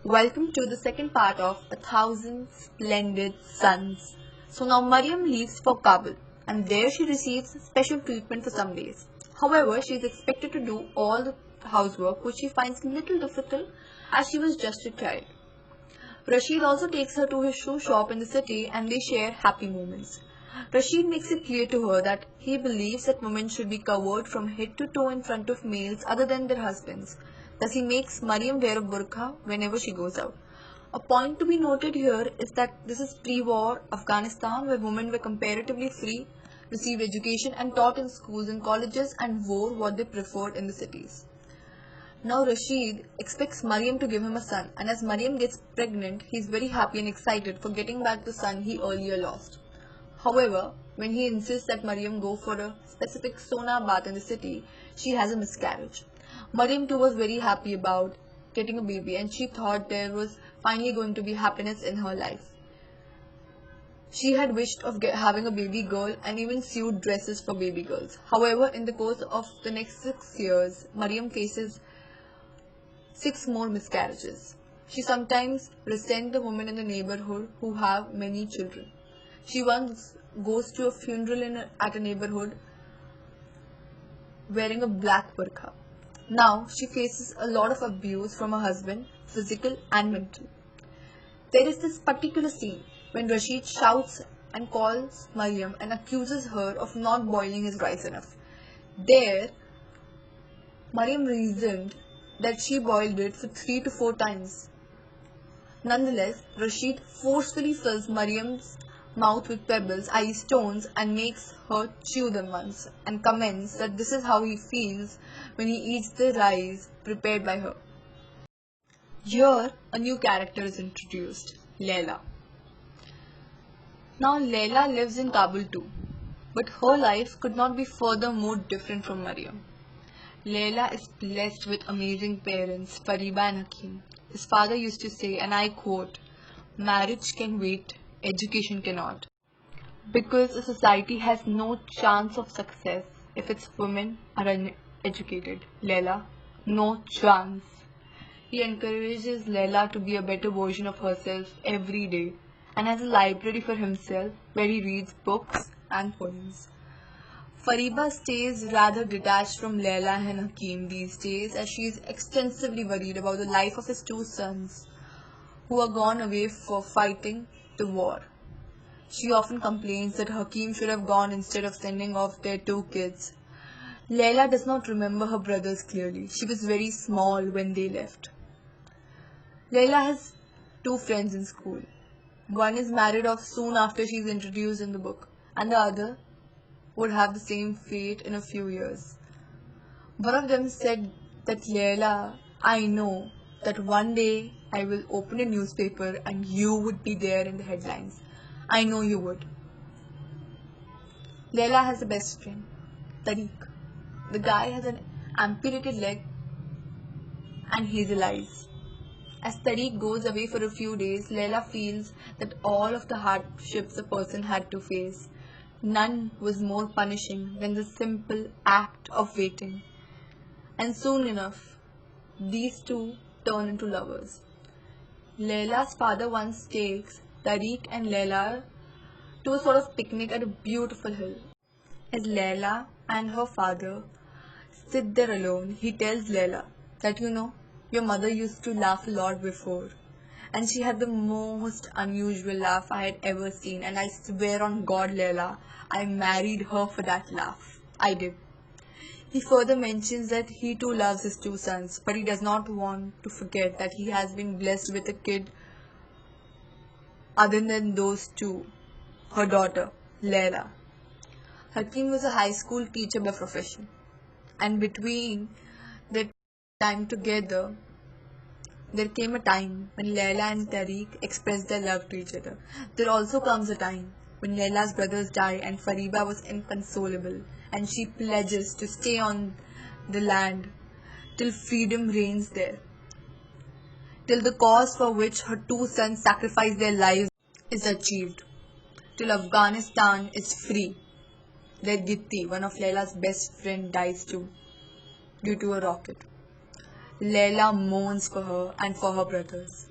Welcome to the second part of A Thousand Splendid Suns. So now Mariam leaves for Kabul and there she receives special treatment for some days. However, she is expected to do all the housework which she finds a little difficult as she was just a child. Rashid also takes her to his shoe shop in the city and they share happy moments. Rashid makes it clear to her that he believes that women should be covered from head to toe in front of males other than their husbands. Thus, he makes Mariam wear a burqa whenever she goes out. A point to be noted here is that this is pre-war Afghanistan where women were comparatively free, received education and taught in schools and colleges and wore what they preferred in the cities. Now Rashid expects Mariam to give him a son, and as Mariam gets pregnant, he is very happy and excited for getting back the son he earlier lost. However, when he insists that Mariam go for a specific sauna bath in the city, she has a miscarriage. Mariam too was very happy about getting a baby and she thought there was finally going to be happiness in her life. She had wished of having a baby girl and even sewed dresses for baby girls. However, in the course of the next 6 years, Mariam faces 6 more miscarriages. She sometimes resents the women in the neighborhood who have many children. She once goes to a funeral at a neighborhood wearing a black burqa. Now she faces a lot of abuse from her husband, physical and mental. There is this particular scene when Rashid shouts and calls Mariam and accuses her of not boiling his rice enough. There, Mariam reasoned that she boiled it for 3 to 4 times. Nonetheless, Rashid forcefully fills Mariam's mouth with pebbles, i.e. stones, and makes her chew them once, and comments that this is how he feels when he eats the rice prepared by her. Here, a new character is introduced, Leila. Now, Leila lives in Kabul too, but her life could not be further more different from Mariam. Leila is blessed with amazing parents, Fariba and Hakim. His father used to say, and I quote, "Marriage can wait, education cannot." Because a society has no chance of success if its women are uneducated. Leila, no chance. He encourages Leila to be a better version of herself every day and has a library for himself where he reads books and poems. Fariba stays rather detached from Leila and Hakim these days as she is extensively worried about the life of his 2 sons who are gone away for fighting the war. She often complains that Hakim should have gone instead of sending off their 2 kids. Leila does not remember her brothers clearly. She was very small when they left. Leila has 2 friends in school. One is married off soon after she is introduced in the book, and the other would have the same fate in a few years. One of them said that Leila, I know that one day I will open a newspaper and you would be there in the headlines. I know you would. Leila has a best friend, Tariq. The guy has an amputated leg and hazel eyes. As Tariq goes away for a few days, Leila feels that all of the hardships a person had to face, none was more punishing than the simple act of waiting. And soon enough, these two turn into lovers. Leila's father once takes Tariq and Leila to a sort of picnic at a beautiful hill. As Leila and her father sit there alone, he tells Leila that your mother used to laugh a lot before. And she had the most unusual laugh I had ever seen. And I swear on God, Leila, I married her for that laugh. I did. He further mentions that he too loves his 2 sons, but he does not want to forget that he has been blessed with a kid other than those two, her daughter, Leila. Hakim was a high school teacher by profession, and between their time together, there came a time when Leila and Tariq expressed their love to each other. There also comes a time when Leila's brothers die and Fariba was inconsolable and she pledges to stay on the land till freedom reigns there, till the cause for which her 2 sons sacrificed their lives is achieved, till Afghanistan is free. There Gitti, one of Leila's best friend, dies too due to a rocket. Leila mourns for her and for her brothers.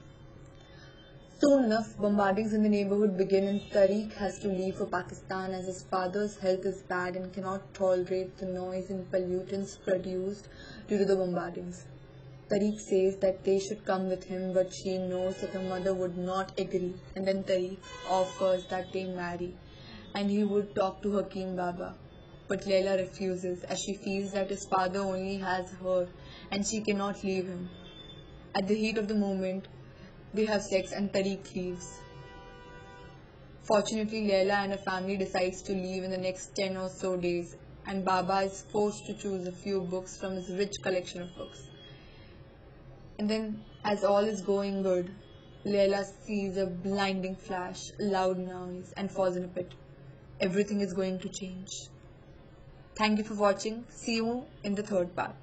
Soon enough, bombardings in the neighborhood begin and Tariq has to leave for Pakistan as his father's health is bad and cannot tolerate the noise and pollutants produced due to the bombardings. Tariq says that they should come with him, but she knows that her mother would not agree, and then Tariq offers that they marry and he would talk to Hakim Baba. But Leila refuses as she feels that his father only has her and she cannot leave him. At the heat of the moment, they have sex and Tariq leaves. Fortunately, Leila and her family decides to leave in the next 10 or so days, and Baba is forced to choose a few books from his rich collection of books. And then, as all is going good, Leila sees a blinding flash, a loud noise, and falls in a pit. Everything is going to change. Thank you for watching. See you in the third part.